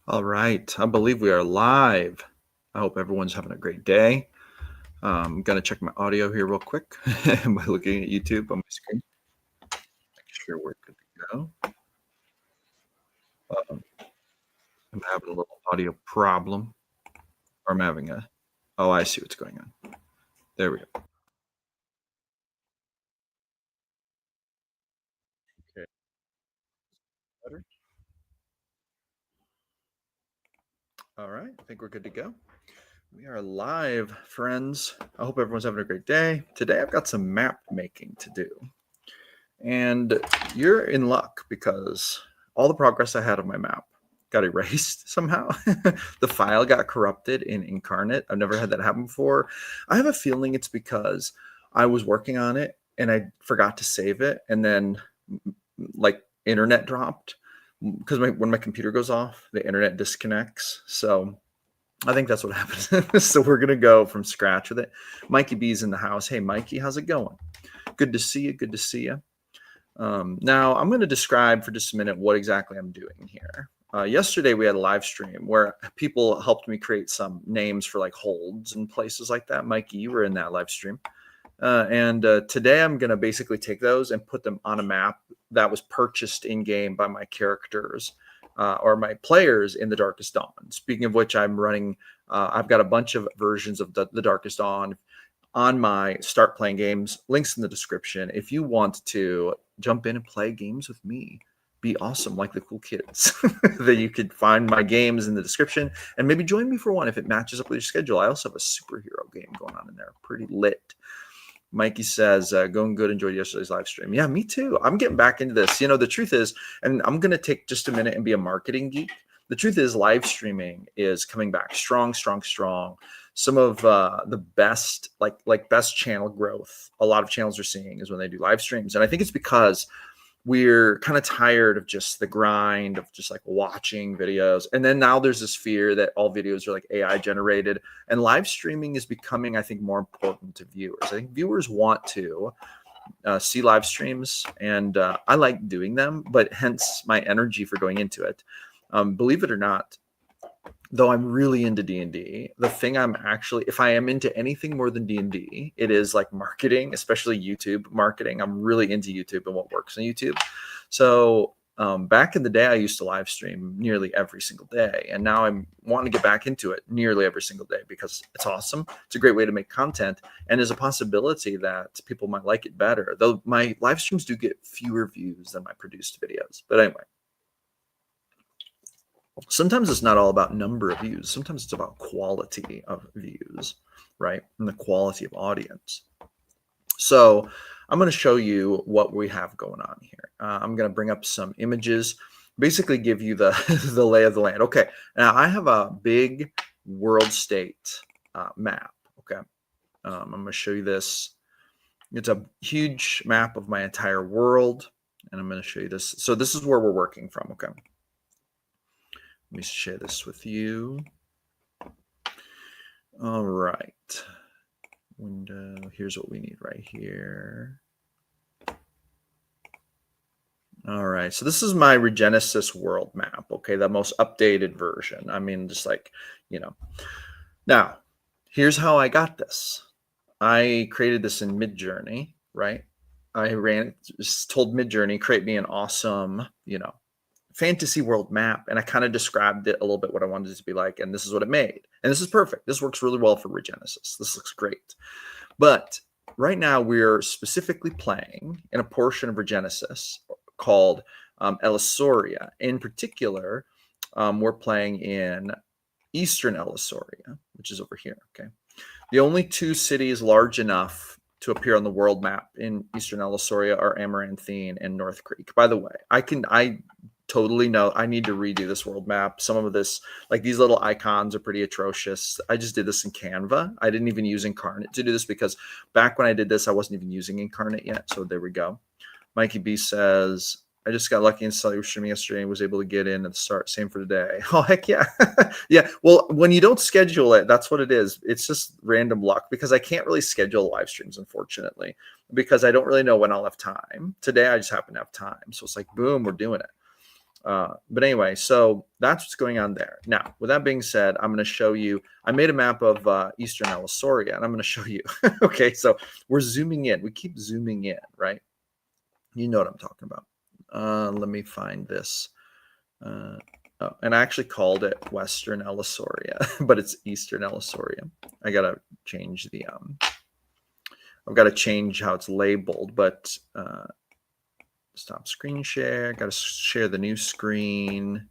All right. I believe we are live. I hope everyone's having a great day. I'm going to check my audio here real quick by looking at YouTube on my screen. Make sure we're good to go. Um, I'm having a little audio problem. Or I'm having a. Oh, I see what's going on. There we go. Okay. Better. All right. I think we're good to go. We are live, friends. I hope everyone's having a great day. Today I've got some map making to do. And you're in luck because all the progress I had on my map got erased somehow. The file got corrupted in Inkarnate. I've never had that happen before. I have a feeling it's because I was working on it and I forgot to save it, and then like internet dropped because when my computer goes off, the internet disconnects. So I think that's what happened. So we're gonna go from scratch with it. Mikey B's in the house. Hey, Mikey, how's it going? Good to see you. Good to see you. Now I'm going to describe for just a minute what exactly I'm doing here. Yesterday we had a live stream where people helped me create some names for like holds and places like that. Mikey, you were in that live stream. And today I'm going to basically take those and put them on a map that was purchased in game by my characters or my players in the Darkest Dawn. Speaking of which, I'm running, I've got a bunch of versions of the Darkest Dawn on my Start Playing Games. Links in the description. If you want to jump in and play games with me, be awesome like the cool kids, then you could find my games in the description and maybe join me for one if it matches up with your schedule. I also have a superhero game going on in there. Pretty lit. Mikey says, going good, enjoyed yesterday's live stream. Yeah, me too. I'm getting back into this. The truth is, and I'm going to take just a minute and be a marketing geek. The truth is live streaming is coming back strong, strong, strong. Some of the best, like best channel growth a lot of channels are seeing is when they do live streams. And I think it's because we're kind of tired of just the grind of just like watching videos. And then now there's this fear that all videos are like AI generated, and live streaming is becoming, I think, more important to viewers. I think viewers want to see live streams, and I like doing them, but hence my energy for going into it. Believe it or not, though I'm really into D&D, the thing I'm actually, if I am into anything more than D&D, it is like marketing, especially YouTube marketing. I'm really into YouTube and what works on YouTube. So back in the day, I used to live stream nearly every single day. And now I'm wanting to get back into it nearly every single day because it's awesome. It's a great way to make content. And there's a possibility that people might like it better. Though my live streams do get fewer views than my produced videos. But anyway. Sometimes it's not all about number of views. Sometimes it's about quality of views, right? And the quality of audience. So I'm going to show you what we have going on here. I'm going to bring up some images, basically give you the, the lay of the land. Okay, now I have a big world state map, okay? I'm going to show you this. It's a huge map of my entire world, and I'm going to show you this. So this is where we're working from, okay? Let me share this with you. All right. Window. Here's what we need right here. All right. So this is my Regenesis world map. Okay. The most updated version. I mean, just like, Now, here's how I got this. I created this in Midjourney, right? I told Midjourney, create me an awesome, fantasy world map, and I kind of described it a little bit what I wanted it to be like, and this is what it made. And this is perfect. This works really well for Regenesis. This looks great. But right now we're specifically playing in a portion of Regenesis called Elissoria. In particular, we're playing in Eastern Elissoria, which is over here, okay? The only two cities large enough to appear on the world map in Eastern Elissoria are Amaranthine and North Creek. By the way, I totally know I need to redo this world map. Some of this, like these little icons are pretty atrocious. I just did this in Canva. I didn't even use Inkarnate to do this because back when I did this, I wasn't even using Inkarnate yet. So there we go. Mikey B says, I just got lucky and saw you were streaming yesterday and was able to get in at the start. Same for today. Oh, heck yeah. Yeah. Well, when you don't schedule it, that's what it is. It's just random luck because I can't really schedule live streams, unfortunately, because I don't really know when I'll have time. Today, I just happen to have time. So it's like, boom, we're doing it. But anyway, so that's what's going on there. Now, with that being said, I'm going to show you, I made a map of Eastern Ellisauria, and I'm going to show you. Okay, so we're zooming in. We keep zooming in, right? You know what I'm talking about. Let me find this. Oh, and I actually called it Western Ellisauria, but it's Eastern Ellisauria. I got to change the, I've got to change how it's labeled, but stop screen share. Got to share the new screen.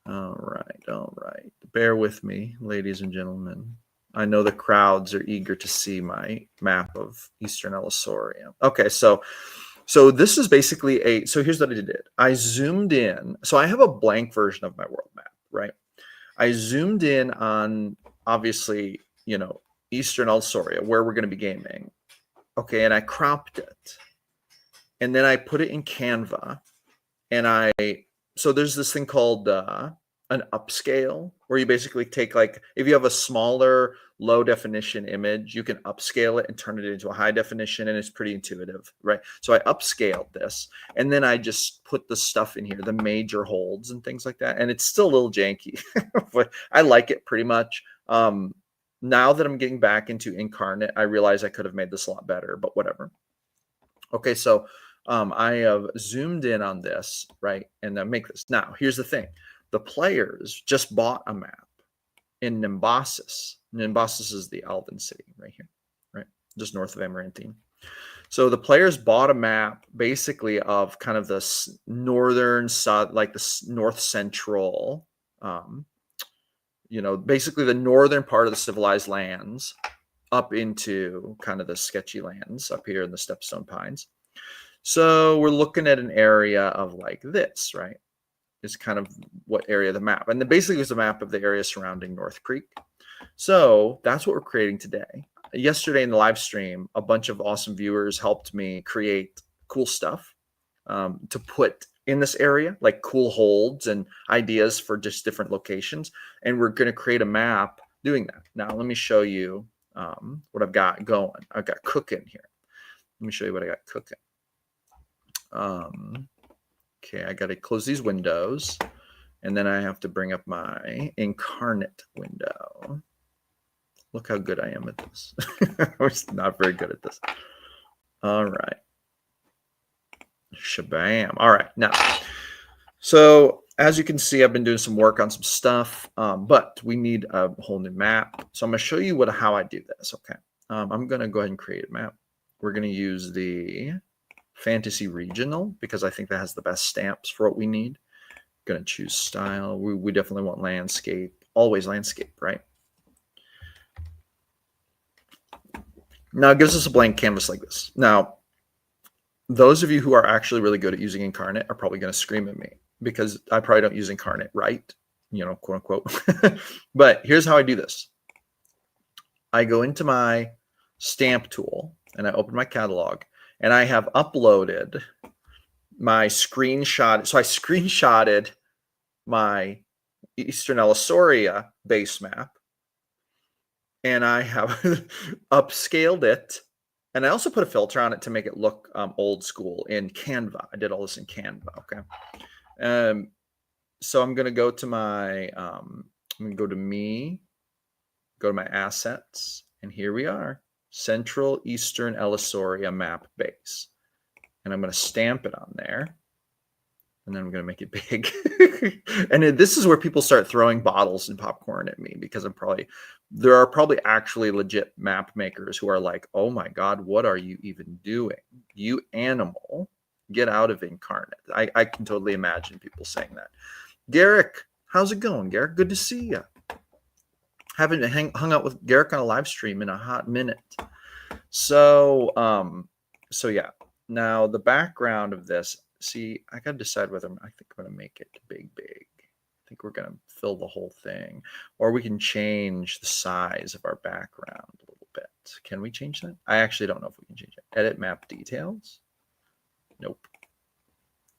All right. Bear with me, ladies and gentlemen. I know the crowds are eager to see my map of Eastern Ellisauria. Okay, so this is basically so here's what I did. I zoomed in. So I have a blank version of my world map, right? I zoomed in on, obviously, Eastern Ellisauria, where we're going to be gaming. Okay, and I cropped it. And then I put it in Canva. And so there's this thing called an upscale, where you basically take, like, if you have a smaller low definition image, you can upscale it and turn it into a high definition, and it's pretty intuitive, right? So I upscaled this, and then I just put the stuff in here, the major holds and things like that, and it's still a little janky, but I like it pretty much. Now that I'm getting back into Inkarnate, I realize I could have made this a lot better, but whatever. Okay, so I have zoomed in on this, right? And I make this. Now, here's the thing. The players just bought a map in Nimbasis. Nimbasis is the Elven city right here, right? Just north of Amaranthine. So the players bought a map basically of kind of the northern side, like the north central, basically the northern part of the civilized lands up into kind of the sketchy lands up here in the Stepstone Pines. So we're looking at an area of like this, right? Is kind of what area of the map. And then basically it's a map of the area surrounding North Creek. So that's what we're creating today. Yesterday in the live stream, a bunch of awesome viewers helped me create cool stuff to put in this area, like cool holds and ideas for just different locations. And we're going to create a map doing that. Now, let me show you what I've got going. I've got cooking here. Let me show you what I got cooking. Okay, I got to close these windows, and then I have to bring up my Inkarnate window. Look how good I am at this. I'm not very good at this. All right. Shabam. All right. Now, so as you can see, I've been doing some work on some stuff, but we need a whole new map. So I'm going to show you how I do this. Okay. I'm going to go ahead and create a map. We're going to use the Fantasy Regional because I think that has the best stamps for what we need. Going to choose style. We definitely want landscape. Always landscape, right? Now it gives us a blank canvas like this. Now, those of you who are actually really good at using Inkarnate are probably going to scream at me because I probably don't use Inkarnate right, quote unquote. But here's how I do this. I go into my stamp tool and I open my catalog, and I have uploaded my screenshot. So I screenshotted my Eastern Ellisauria base map, and I have upscaled it. And I also put a filter on it to make it look old school in Canva. I did all this in Canva, okay? So I'm going to go to my, I'm going to go to me, go to my assets, and here we are. Central Eastern Ellisauria map base. And I'm going to stamp it on there. And then I'm going to make it big. And this is where people start throwing bottles and popcorn at me because there are probably actually legit map makers who are like, oh my God, what are you even doing? You animal, get out of Inkarnate. I can totally imagine people saying that. Garrick, how's it going, Garrick? Good to see you. Haven't hung out with Garrick on a live stream in a hot minute. So yeah. Now the background of this, see, I got to decide whether I think I'm going to make it big. I think we're going to fill the whole thing, or we can change the size of our background a little bit. Can we change that? I actually don't know if we can change it. Edit map details. Nope.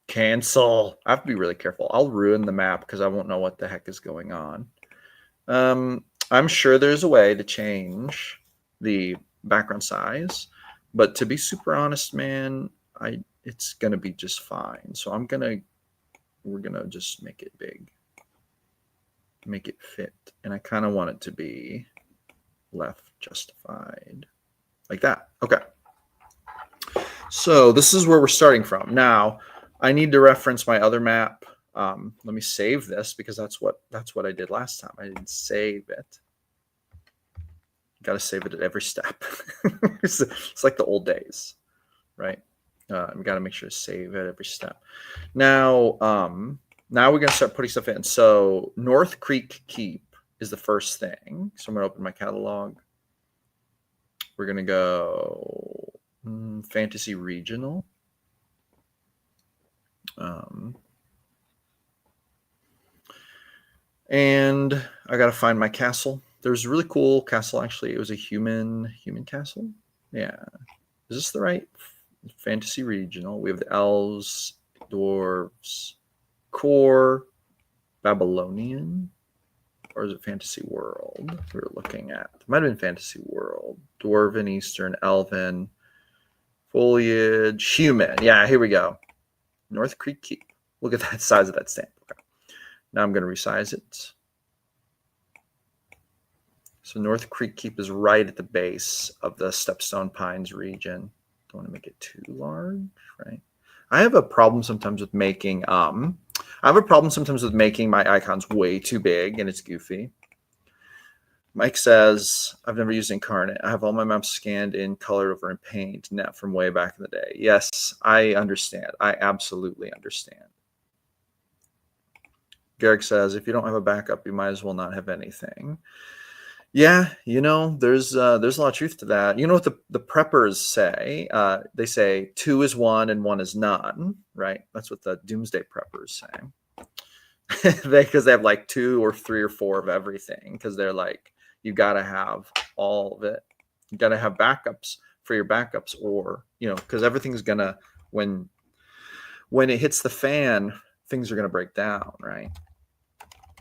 Cancel. I have to be really careful. I'll ruin the map because I won't know what the heck is going on. I'm sure there's a way to change the background size, but to be super honest, man, it's going to be just fine. So I'm going to we're going to just make it big. Make it fit. And I kind of want it to be left justified. Like that. Okay. So this is where we're starting from. Now, I need to reference my other map. Let me save this because that's what I did last time. I didn't save it. Got to save it at every step. It's like the old days, right? We got to make sure to save it every step. Now we're going to start putting stuff in. So North Creek Keep is the first thing. So I'm going to open my catalog. We're going to go Fantasy Regional. And I got to find my castle. There's a really cool castle, actually. It was a human castle. Yeah. Is this the right Fantasy Regional? We have the elves, dwarves, core, Babylonian, or is it Fantasy World we were looking at? It might have been Fantasy World. Dwarven, Eastern, Elven, foliage, human. Yeah, here we go. North Creek Keep. Look at that size of that stamp. Okay. Now I'm going to resize it. So North Creek Keep is right at the base of the Stepstone Pines region. Don't want to make it too large, right? I have a problem sometimes with making my icons way too big, and it's goofy. Mike says, I've never used Inkarnate. I have all my maps scanned in color over in paint, net from way back in the day. Yes, I understand. I absolutely understand. Garrick says, if you don't have a backup, you might as well not have anything. Yeah, there's a lot of truth to that. You know what the preppers say? They say 2 is 1 and 1 is none, right? That's what the doomsday preppers say. Because they have like 2 or 3 or 4 of everything. Because they're like, you got to have all of it. You got to have backups for your backups, or because everything's gonna when it hits the fan, things are gonna break down, right?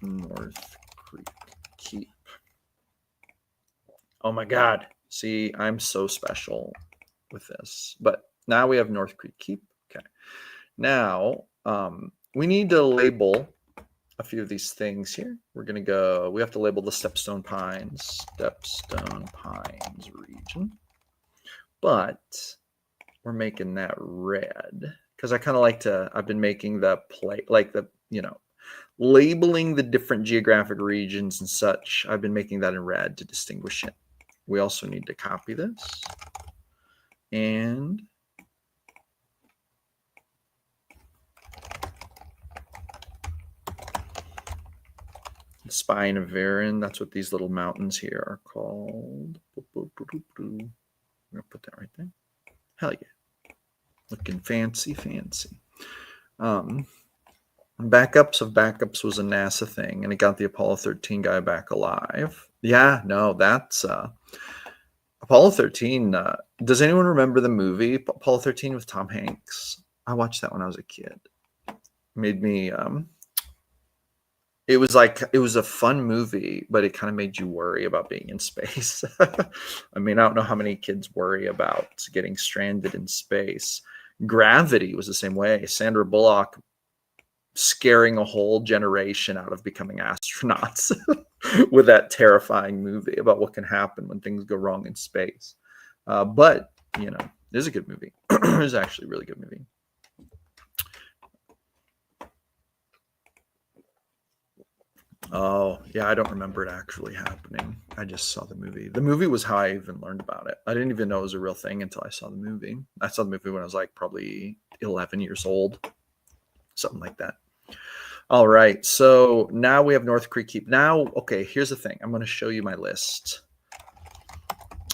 North Creek Keep. Oh my God. See, I'm so special with this. But now we have North Creek Keep. Okay. Now, we need to label a few of these things here. We have to label the Stepstone Pines region. But we're making that red because I kind of I've been making labeling the different geographic regions and such. I've been making that in red to distinguish it. We also need to copy this and the Spine of Varin. That's what these little mountains here are called. I'm going to put that right there. Hell yeah. Looking fancy. Backups of backups was a NASA thing, and it got the Apollo 13 guy back alive. Yeah, no, that's Apollo 13. Does anyone remember the movie Apollo 13 with Tom Hanks? I watched that when I was a kid. Made me it was a fun movie, but it kind of made you worry about being in space. I mean, I don't know how many kids worry about getting stranded in space. Gravity was the same way. Sandra Bullock scaring a whole generation out of becoming astronauts with that terrifying movie about what can happen when things go wrong in space. But, it is a good movie. It was actually a really good movie. Oh, yeah, I don't remember it actually happening. I just saw the movie. The movie was how I even learned about it. I didn't even know it was a real thing until I saw the movie. I saw the movie when I was probably 11 years old, something like that. All right, so now we have North Creek Keep. Now, okay, here's the thing. I'm going to show you my list.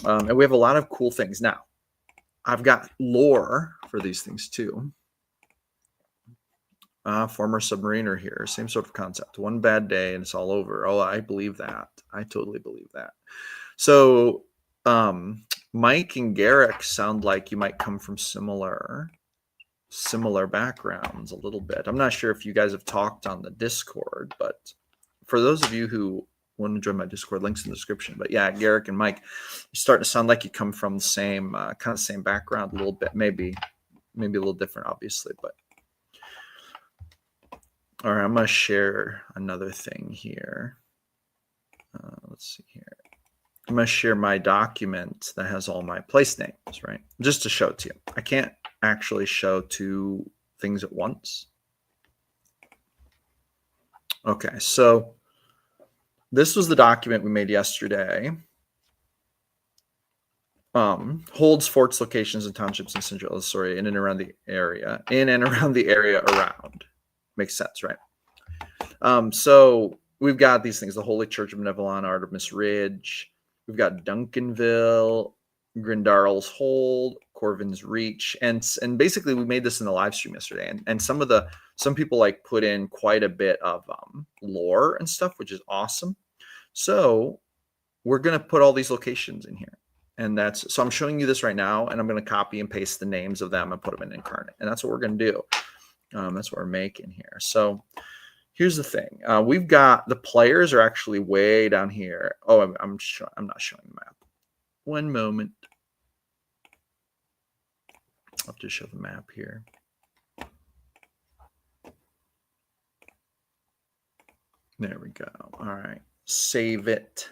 And we have a lot of cool things. Now, I've got lore for these things too. Former submariner here. Same sort of concept. One bad day and it's all over. Oh, I believe that. I totally believe that. So Mike and Garrick sound like you might come from similar backgrounds a little bit. I'm not sure if you guys have talked on the Discord, but for those of you who want to join my Discord, links in the description. But yeah, Garrick and Mike, you're starting to sound like you come from the same kind of same background a little bit, maybe a little different, obviously, but All right, I'm going to share another thing here. Let's see here. I'm going to share my document that has all my place names, right? Just to show it to you. I can't actually show two things at once. Okay, so this was the document we made yesterday. Holds forts, locations, and townships in Central, sorry, in and around the area, around. Makes sense, right? So we've got these things: the Holy Church of Benevolent, Artemis Ridge. We've got Duncanville, Grindarl's Hold, Corvin's Reach, and basically we made this in the live stream yesterday. And some people like put in quite a bit of lore and stuff, which is awesome. So we're gonna put all these locations in here. And so I'm showing you this right now, and I'm going to copy and paste the names of them and put them in Inkarnate. And that's what we're going to do. That's what we're making here. So here's the thing. We've got the players are actually way down here. Oh, I'm not showing the map. One moment. I'll have to show the map here. There we go. All right. Save it.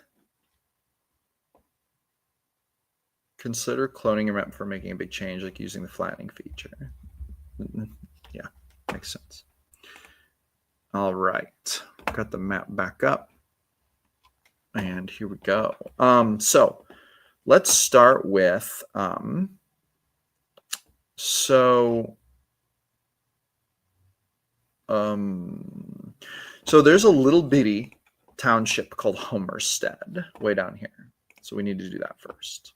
Consider cloning your map for making a big change, like using the flattening feature. Yeah, makes sense. All right, got the map back up. And here we go. So let's start with, so there's a little bitty township called Homerstead way down here. So we need to do that first.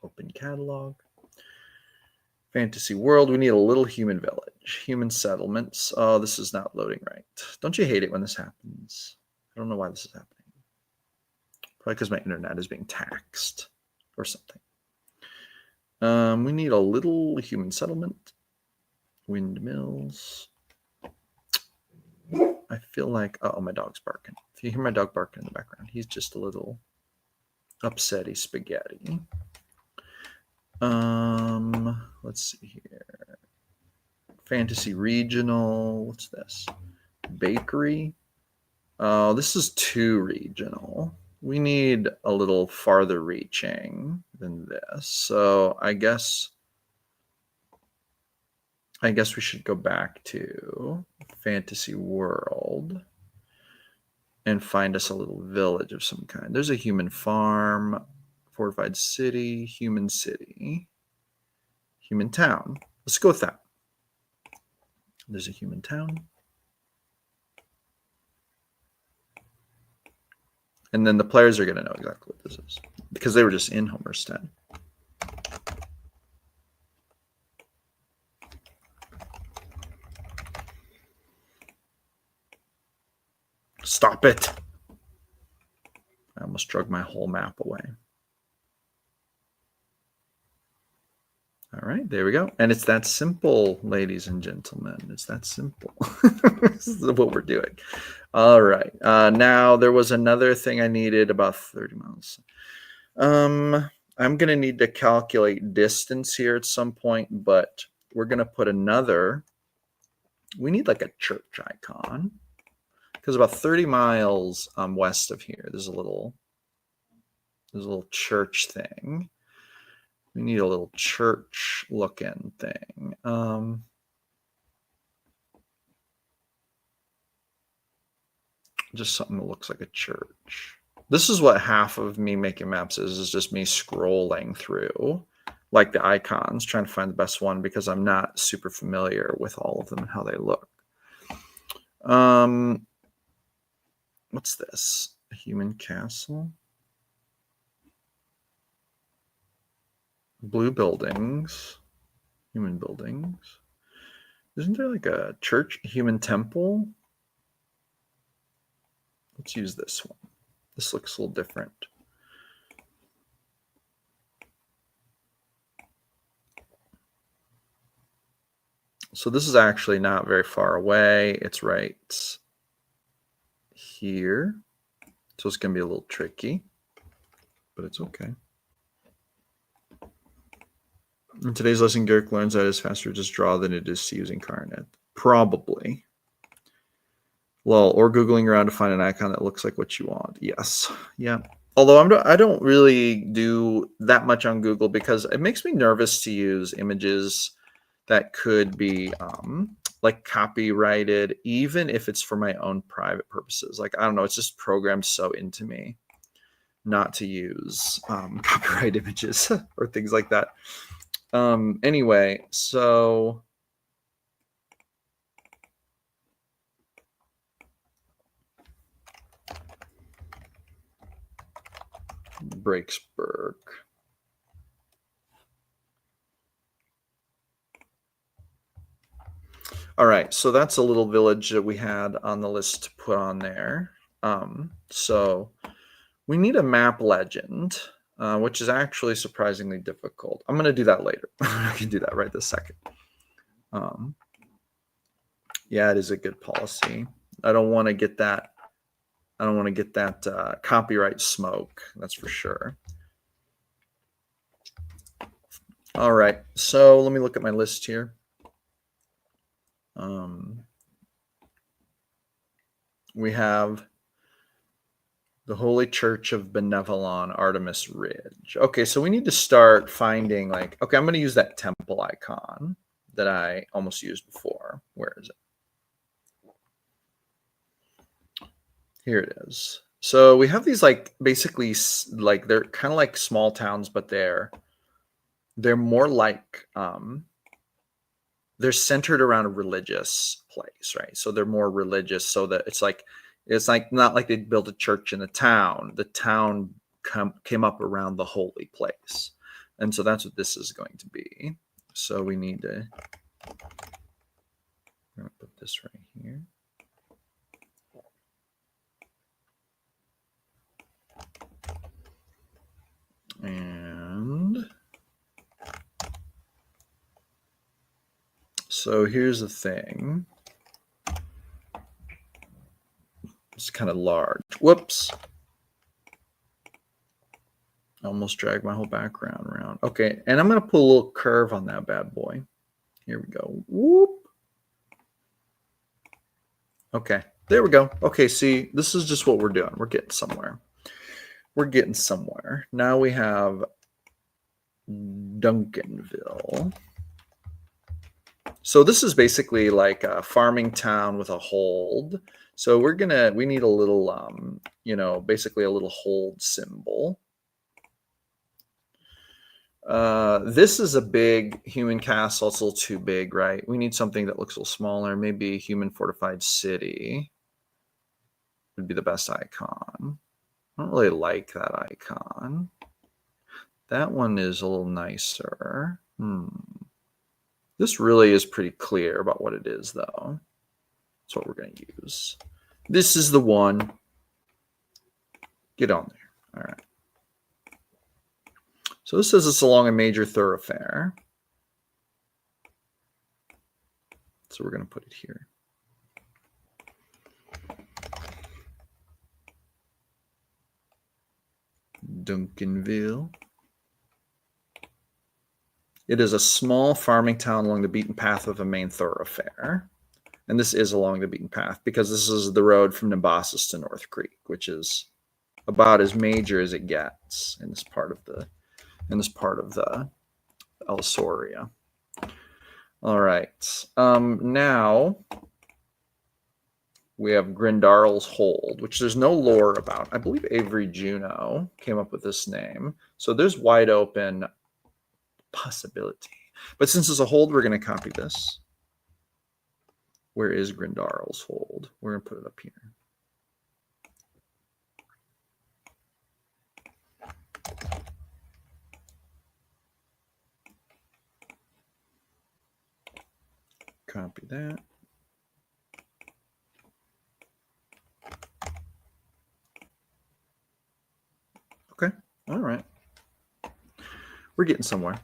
Open catalog. Fantasy world. We need a little human village. Human settlements. Oh, this is not loading right. Don't you hate it when this happens? I don't know why this is happening. Probably because my internet is being taxed or something. We need a little human settlement. Windmills. I feel like, oh, my dog's barking. If you hear my dog barking in the background, he's just a little upsetty spaghetti. Let's see here. Fantasy regional. What's this? Bakery. Oh, this is too regional. We need a little farther reaching than this. So I guess we should go back to fantasy world and find us a little village of some kind. There's a human farm. Fortified city, human town. Let's go with that. There's a human town. And then the players are going to know exactly what this is because they were just in Homerstead. Stop it. I almost drug my whole map away. All right, there we go. And it's that simple, ladies and gentlemen. It's that simple. This is what we're doing. All right. Now, there was another thing I needed, about 30 miles. I'm going to need to calculate distance here at some point, but we're going to put another. We need like a church icon because about 30 miles west of here, there's a little church thing. We need a little church looking thing. Just something that looks like a church. This is what half of me making maps is just me scrolling through like the icons, trying to find the best one because I'm not super familiar with all of them and how they look. What's this? A human castle? Blue buildings, human buildings. Isn't there like a church, human temple? Let's use this one. This looks a little different. So this is actually not very far away. It's right here. So it's going to be a little tricky, but it's okay. In today's lesson, Garrick learns that it's faster to just draw than it is to use Inkarnate. Probably. Lol, or Googling around to find an icon that looks like what you want. Yes. Yeah. Although I don't really do that much on Google because it makes me nervous to use images that could be like copyrighted, even if it's for my own private purposes. Like, I don't know, it's just programmed so into me not to use copyright images or things like that. Anyway, so Breaksburg. All right, so that's a little village that we had on the list to put on there. So we need a map legend, which is actually surprisingly difficult. I'm going to do that later. I can do that right this second. Yeah, it is a good policy. I don't want to get that. I don't want to get that copyright smoke. That's for sure. All right, so let me look at my list here. We have the Holy Church of Benevolon, Artemis Ridge. Okay, so we need to start finding like, okay, I'm going to use that temple icon that I almost used before. Where is it? Here it is. So we have these like basically like they're kind of like small towns, but they're more like they're centered around a religious place, right? So they're more religious, so that it's like not like they built a church in a town. The town came up around the holy place, and so that's what this is going to be. So we need to. I'm going to put this right here. And so here's the thing. It's kind of large. Whoops. I almost dragged my whole background around. Okay, and I'm going to put a little curve on that bad boy. Here we go. Whoop. Okay, there we go. Okay, see, this is just what we're doing. We're getting somewhere. We're getting somewhere. Now we have Duncanville. So this is basically like a farming town with a hold. So we need a little, basically a little hold symbol. This is a big human castle. It's a little too big, right? We need something that looks a little smaller. Maybe a human fortified city would be the best icon. I don't really like that icon. That one is a little nicer. This really is pretty clear about what it is, though. That's what we're going to use. This is the one. Get on there. All right. So this says it's along a major thoroughfare. So we're going to put it here. Duncanville. It is a small farming town along the beaten path of a main thoroughfare. And this is along the beaten path because this is the road from Nabassus to North Creek, which is about as major as it gets in this part of the Elsoria. All right. Now we have Grindarl's Hold, which there's no lore about. I believe Avery Juno came up with this name. So there's wide open possibility. But since it's a hold, we're going to copy this. Where is Grindarl's Hold? We're going to put it up here. Copy that. Okay. All right. We're getting somewhere.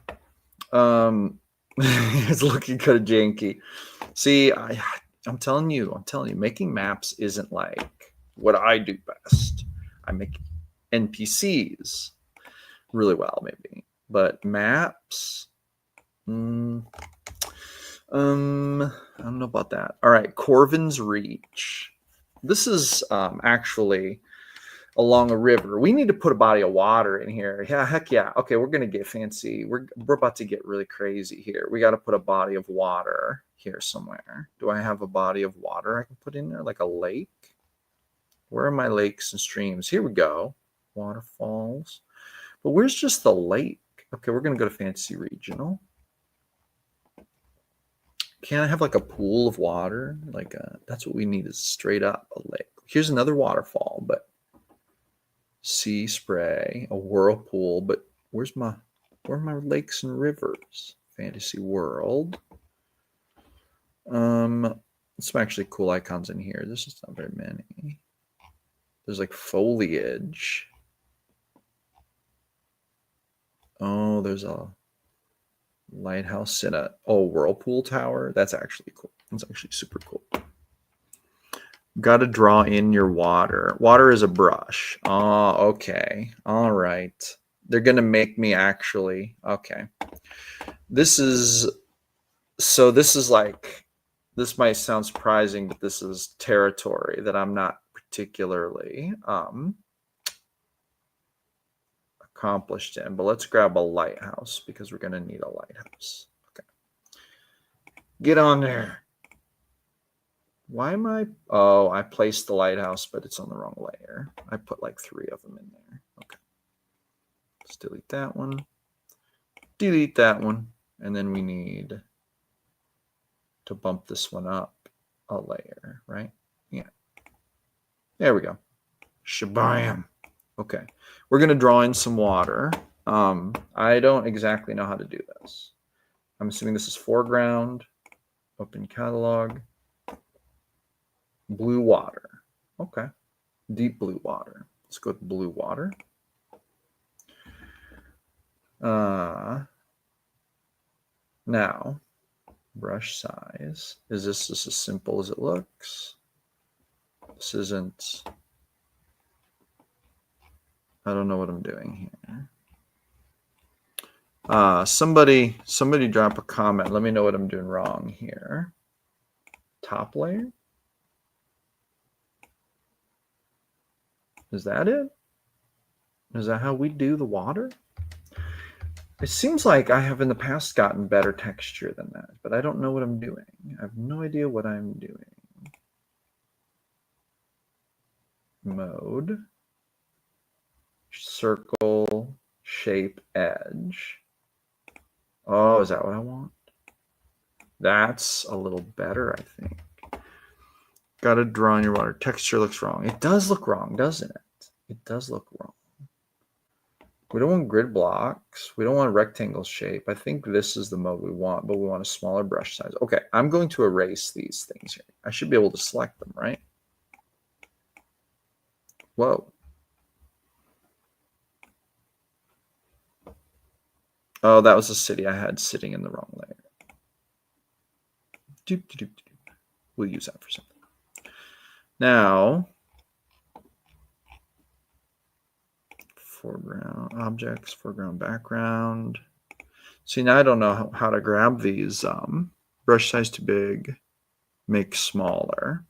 It's looking kind of janky. See, I'm telling you, making maps isn't like what I do best. I make NPCs really well, maybe, but maps, I don't know about that. All right, Corvin's Reach. this is actually along a river. We need to put a body of water in here. Yeah, heck yeah. Okay, we're gonna get fancy. We're about to get really crazy here. We got to put a body of water here somewhere. Do I have a body of water I can put in there, like a lake? Where are my lakes and streams? Here we go. Waterfalls. But where's just the lake? Okay, we're gonna go to fancy regional. Can I have like a pool of water? Like that's what we need, is straight up a lake. Here's another waterfall, but sea spray, a whirlpool. But where are my lakes and rivers? Fantasy world. Some actually cool icons in here. This is not very many. There's like foliage. Oh, there's a lighthouse in a whirlpool tower. That's actually cool. That's actually super cool. Got to draw in your water. Water is a brush. Oh, okay. All right. They're gonna make me actually. Okay. This is like, this might sound surprising, but this is territory that I'm not particularly accomplished in. But let's grab a lighthouse because we're gonna need a lighthouse. Okay. Get on there. Why am I? Oh, I placed the lighthouse, but it's on the wrong layer. I put like 3 of them in there. Okay. Let's delete that one. Delete that one. And then we need to bump this one up a layer, right? Yeah. There we go. Shabam. Okay. We're going to draw in some water. I don't exactly know how to do this. I'm assuming this is foreground. Open catalog. Blue water. Okay. Deep blue water. Let's go with blue water. Now, brush size. Is this just as simple as it looks? This isn't. I don't know what I'm doing here. Somebody drop a comment. Let me know what I'm doing wrong here. Top layer. Is that it? Is that how we do the water? It seems like I have in the past gotten better texture than that, but I don't know what I'm doing. I have no idea what I'm doing. Mode. Circle, shape, edge. Oh, is that what I want? That's a little better, I think. Got to draw in your water. Texture looks wrong. It does look wrong, doesn't it? It does look wrong. We don't want grid blocks. We don't want a rectangle shape. I think this is the mode we want, but we want a smaller brush size. Okay, I'm going to erase these things here. I should be able to select them, right? Whoa. Oh, that was a city I had sitting in the wrong layer. We'll use that for something. Now, foreground objects, foreground background. See, now I don't know how to grab these. Brush size too big, make smaller.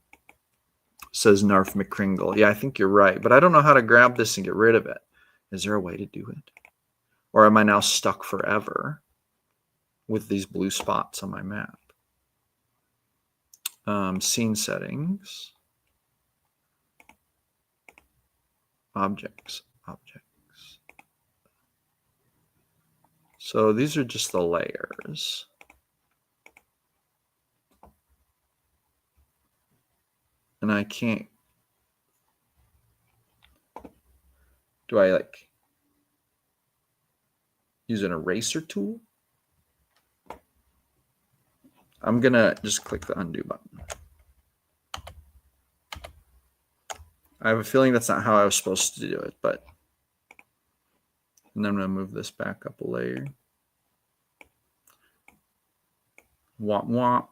Says Narf McCringle. Yeah, I think you're right, but I don't know how to grab this and get rid of it. Is there a way to do it? Or am I now stuck forever with these blue spots on my map? Scene settings. Objects. So these are just the layers. And I can't. Do I like use an eraser tool? I'm gonna just click the undo button. I have a feeling that's not how I was supposed to do it, but. And then I'm gonna move this back up a layer. Womp womp.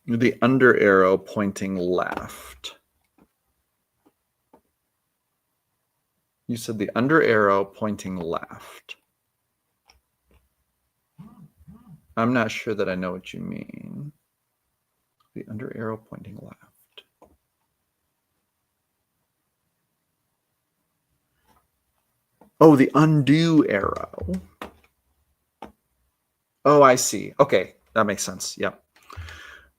The under arrow pointing left. You said the under arrow pointing left. I'm not sure that I know what you mean. The under arrow pointing left. Oh, the undo arrow. Oh, I see. Okay, that makes sense. Yep.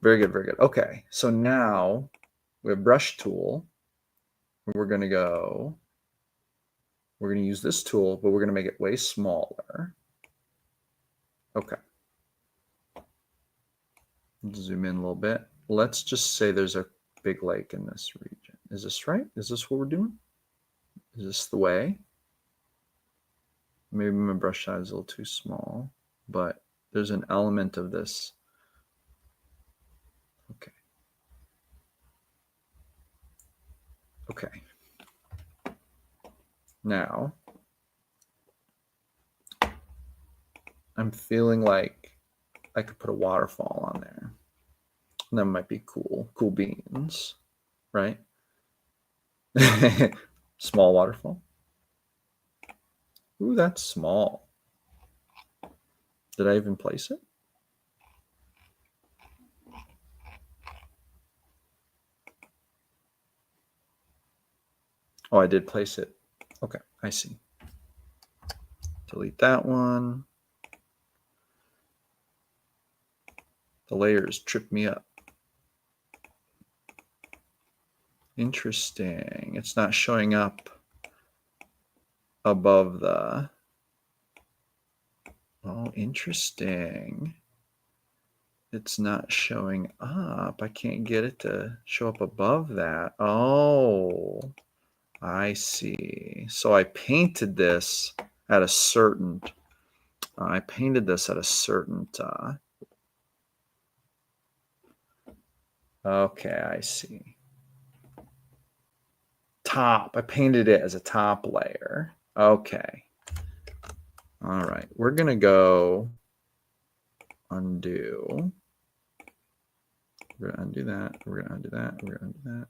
Very good, very good. Okay, so now we have brush tool. We're going to use this tool, but we're going to make it way smaller. Okay. Zoom in a little bit. Let's just say there's a big lake in this region. Is this right? Is this what we're doing? Is this the way? Maybe my brush size is a little too small, but there's an element of this. Okay. Okay. Now, I'm feeling like I could put a waterfall on there. That might be cool. Cool beans, right? Small waterfall. Ooh, that's small. Did I even place it? Oh, I did place it. Okay, I see. Delete that one. The layers trip me up. Interesting. It's not showing up above the... Oh, interesting. It's not showing up. I can't get it to show up above that. Oh, I see. So I painted this at a certain... I painted this at a certain... okay, I see. Top. I painted it as a top layer. Okay. All right. We're going to go undo. We're going to undo that. We're going to undo that. We're going to undo that.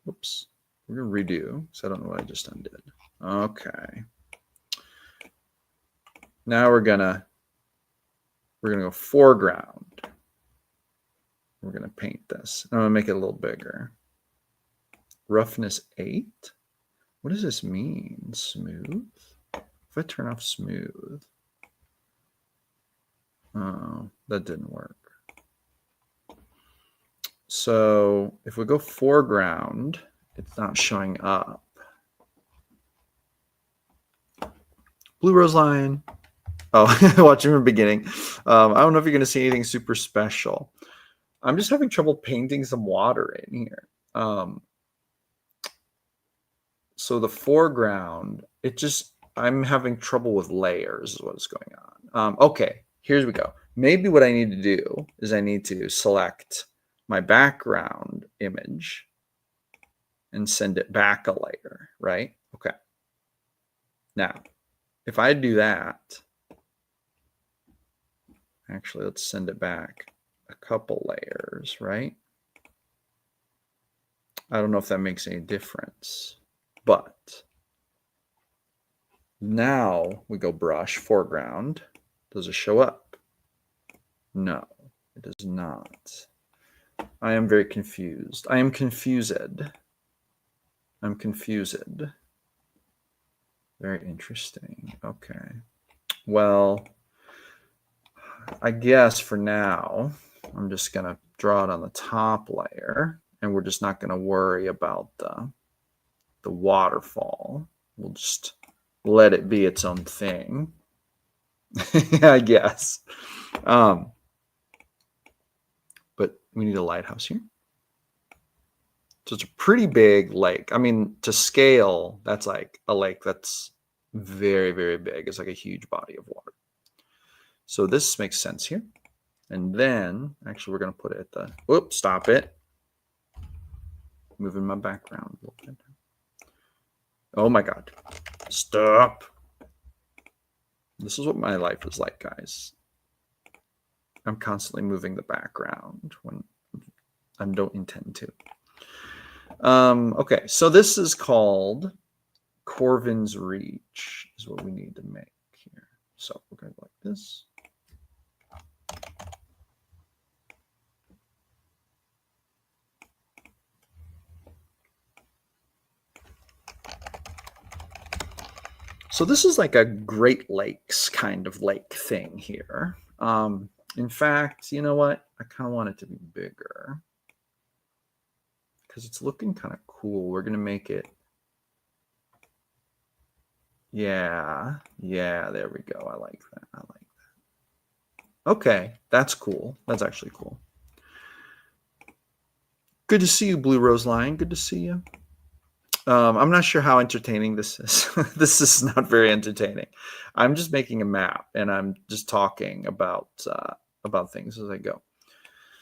Whoops. We're going to redo because I don't know what I just undid. Okay. Now we're going to go foreground. We're going to paint this. I'm going to make it a little bigger. Roughness 8. What does this mean? Smooth? If I turn off smooth. Oh, that didn't work. So if we go foreground, it's not showing up. Blue rose line. Oh, watching from the beginning. I don't know if you're going to see anything super special. I'm just having trouble painting some water in here. So the foreground, I'm having trouble with layers is what's going on. Okay, here we go. Maybe what I need to do is I need to select my background image and send it back a layer, right? Okay. Now, if I do that, actually, let's send it back a couple layers, right? I don't know if that makes any difference, but now we go brush, foreground. Does it show up? No, it does not. I am very confused. I am confused. I'm confused. Very interesting. Okay. Well, I guess for now, I'm just going to draw it on the top layer, and we're just not going to worry about the waterfall. We'll just let it be its own thing, I guess. But we need a lighthouse here. So it's a pretty big lake. I mean, to scale, that's like a lake that's very, very big. It's like a huge body of water. So this makes sense here. And then, actually, we're going to put it at the... Whoops, stop it. Moving my background a little bit. Oh my God. Stop. This is what my life is like, guys. I'm constantly moving the background when I don't intend to. Okay, so this is called Corvin's Reach, is what we need to make here. So we're going to go like this. So this is like a Great Lakes kind of lake thing here. In fact, you know what? I kind of want it to be bigger because it's looking kind of cool. We're going to make it. Yeah, there we go. I like that. Okay, that's cool. That's actually cool. Good to see you, Blue Rose Lion. Good to see you. I'm not sure how entertaining this is. This is not very entertaining. I'm just making a map and I'm just talking about things as I go.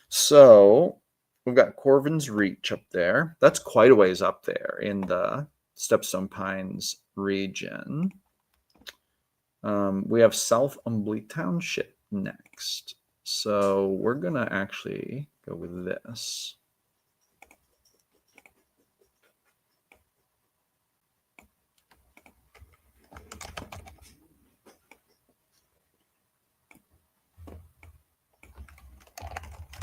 So we've got Corvin's Reach up there. That's quite a ways up there in the Stepstone Pines region. We have South Umbly Township next. So we're going to actually go with this.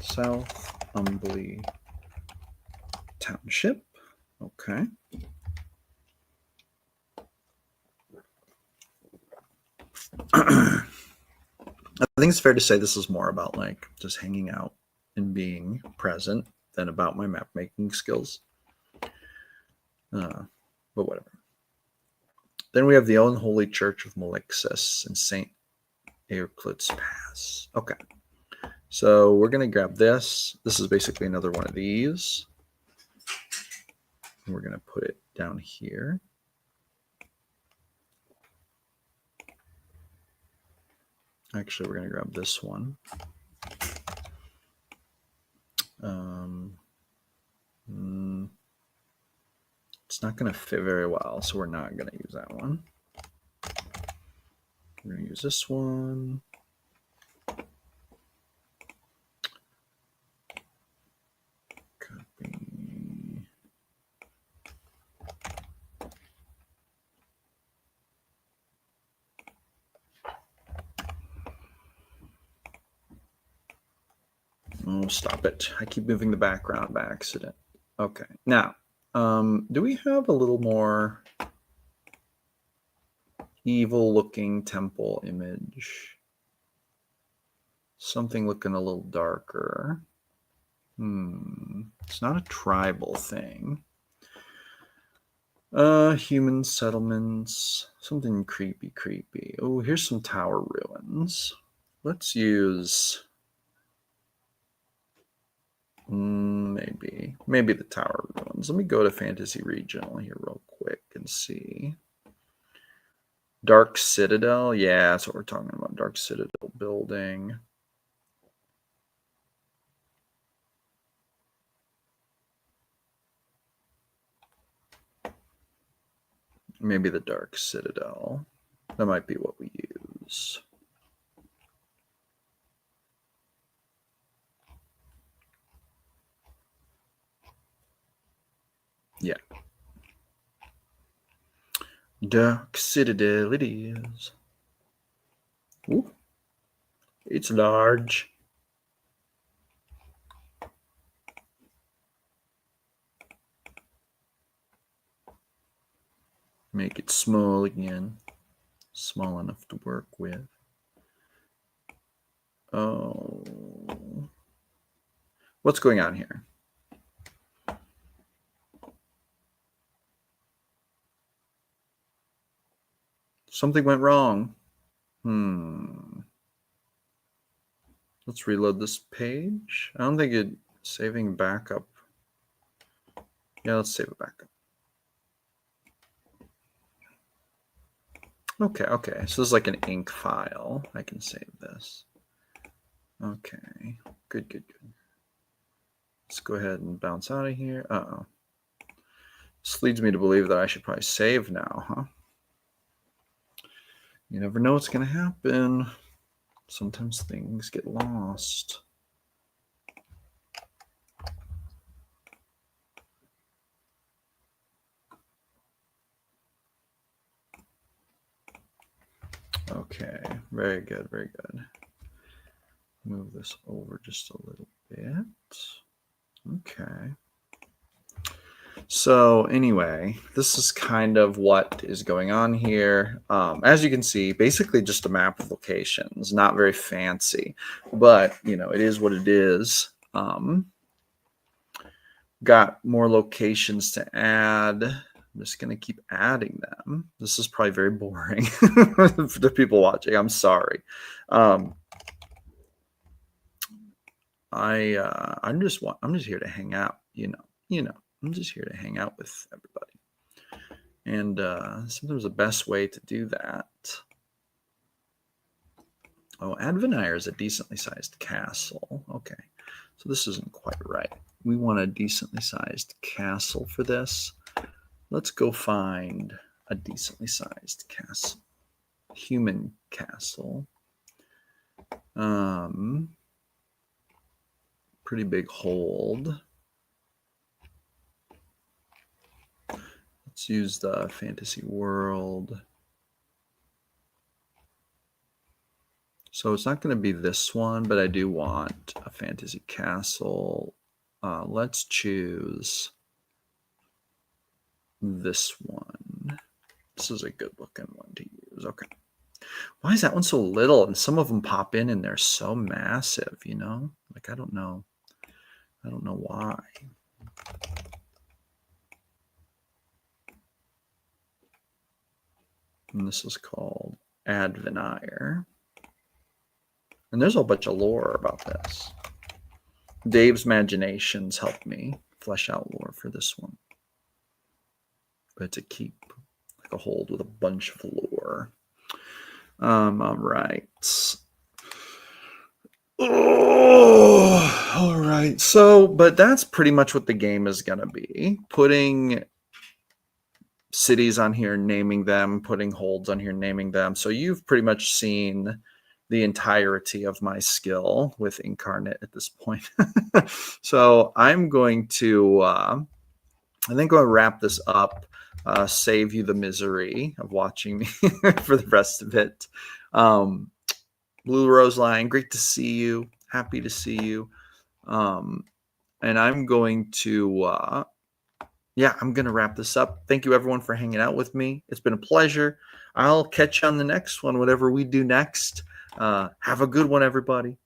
South Umbly Township. Okay. I think it's fair to say this is more about like just hanging out and being present than about my map making skills. But whatever. Then we have the Unholy Church of Malixus and St. Euclid's Pass. Okay. So we're going to grab this. This is basically another one of these. We're going to put it down here. Actually, we're going to grab this one. It's not going to fit very well, so we're not going to use that one. We're going to use this one. Copy. Oh, stop it. I keep moving the background by accident. Okay. Now, do we have a little more evil-looking temple image? Something looking a little darker. It's not a tribal thing. Human settlements. Something creepy. Oh, here's some tower ruins. Let's use... maybe the tower ruins. Let me go to Fantasy Regional here real quick and see. Dark Citadel. Yeah, that's what we're talking about. Dark Citadel building. Maybe the Dark Citadel. That might be what we use. Yeah. Dark Citadel it is. Ooh. It's large. Make it small again. Small enough to work with. Oh. What's going on here? Something went wrong. Let's reload this page. I don't think it's saving backup. Yeah, let's save it backup. Okay. So this is like an ink file. I can save this. Okay. Good. Let's go ahead and bounce out of here. Uh-oh. This leads me to believe that I should probably save now, huh? You never know what's going to happen. Sometimes things get lost. Okay, very good. Move this over just a little bit. Okay. So anyway, this is kind of what is going on here. As you can see, basically just a map of locations, not very fancy, but you know, it is what it is. Got more locations to add. I'm just going to keep adding them. This is probably very boring for the people watching. I'm sorry. I'm just here to hang out, you know, I'm just here to hang out with everybody. And sometimes the best way to do that. Oh, Advenire is a decently sized castle. Okay. So this isn't quite right. We want a decently sized castle for this. Let's go find a decently sized castle. Human castle. Pretty big hold. Let's use the fantasy world. So it's not going to be this one, but I do want a fantasy castle. Let's choose this one. This is a good looking one to use. Okay. Why is that one so little? And some of them pop in and they're so massive, you know? Like, I don't know. I don't know why. And this is called Advenire. And there's a whole bunch of lore about this. Dave's imaginations helped me flesh out lore for this one. But to keep like a hold with a bunch of lore. All right. Oh, all right. So, but that's pretty much what the game is going to be. Putting cities on here, naming them, putting holds on here, naming them. So you've pretty much seen the entirety of my skill with Inkarnate at this point. So I'm going to, I think I'll wrap this up, save you the misery of watching me for the rest of it. Blue Rose Line, great to see you. Happy to see you. And I'm going to, I'm going to wrap this up. Thank you, everyone, for hanging out with me. It's been a pleasure. I'll catch you on the next one, whatever we do next. Have a good one, everybody.